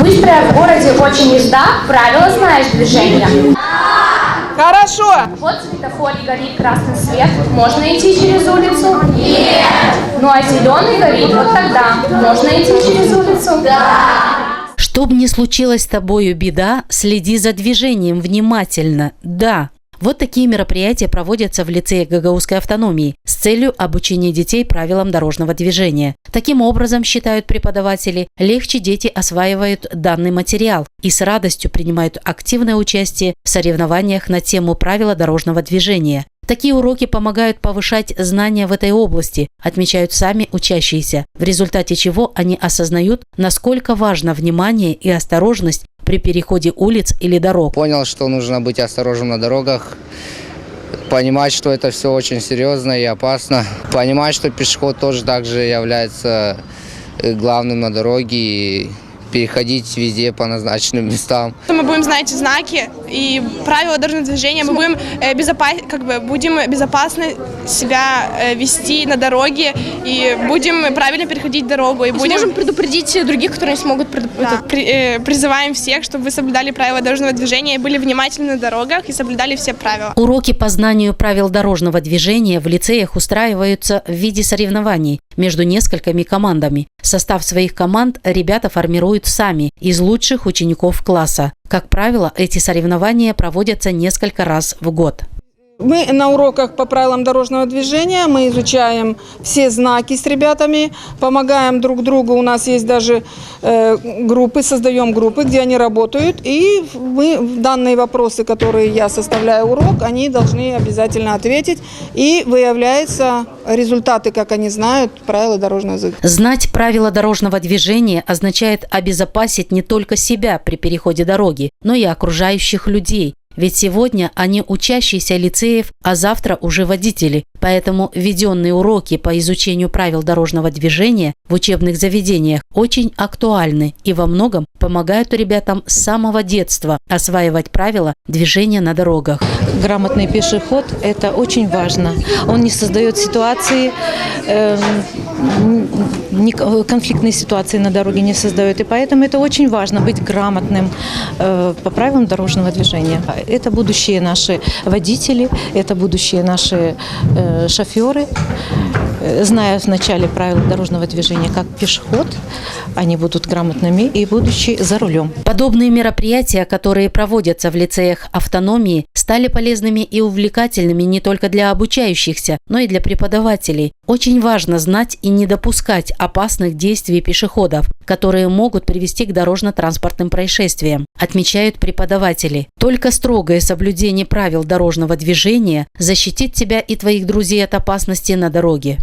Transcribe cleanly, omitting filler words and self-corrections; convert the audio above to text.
Быстрая в городе очень езда, правила знаешь движения. Хорошо. Вот в светофоре горит красный свет, можно идти через улицу? Нет. Ну а зеленый горит, вот тогда можно идти через улицу? Да. Что бы ни случилось с тобою беда, следи за движением внимательно. Да. Вот такие мероприятия проводятся в лицее Гагаузской автономии с целью обучения детей правилам дорожного движения. Таким образом, считают преподаватели, легче дети осваивают данный материал и с радостью принимают активное участие в соревнованиях на тему правила дорожного движения. Такие уроки помогают повышать знания в этой области, отмечают сами учащиеся, в результате чего они осознают, насколько важно внимание и осторожность при переходе улиц или дорог. Понял, что нужно быть осторожным на дорогах, понимать, что это все очень серьезно и опасно, понимать, что пешеход тоже также является главным на дороге и переходить везде по назначенным местам. Мы будем знать знаки и правила дорожного движения, мы будем безопасно себя вести на дороге и будем правильно переходить дорогу. И сможем предупредить других, которые не смогут. Призываем всех, чтобы вы соблюдали правила дорожного движения и были внимательны на дорогах и соблюдали все правила. Уроки по знанию правил дорожного движения в лицеях устраиваются в виде соревнований между несколькими командами. Состав своих команд ребята формируют сами из лучших учеников класса. Как правило, эти соревнования проводятся несколько раз в год. Мы на уроках по правилам дорожного движения, мы изучаем все знаки с ребятами, помогаем друг другу. У нас есть даже группы, создаем группы, где они работают. И мы данные вопросы, которые я составляю урок, они должны обязательно ответить. И выявляются результаты, как они знают правила дорожного движения. Знать правила дорожного движения означает обезопасить не только себя при переходе дороги, но и окружающих людей. Ведь сегодня они учащиеся лицеев, а завтра уже водители. Поэтому введенные уроки по изучению правил дорожного движения в учебных заведениях очень актуальны и во многом помогают ребятам с самого детства осваивать правила движения на дорогах. Грамотный пешеход – это очень важно. Он не создает ситуации, конфликтные ситуации на дороге не создает. И поэтому это очень важно быть грамотным по правилам дорожного движения. Это будущие наши водители, это будущие наши шоферы. Зная вначале правила дорожного движения как пешеход, они будут грамотными и будучи за рулем. Подобные мероприятия, которые проводятся в лицеях автономии, стали полезными и увлекательными не только для обучающихся, но и для преподавателей. Очень важно знать и не допускать опасных действий пешеходов, которые могут привести к дорожно-транспортным происшествиям, отмечают преподаватели. Только строгое соблюдение правил дорожного движения защитит тебя и твоих друзей от опасности на дороге.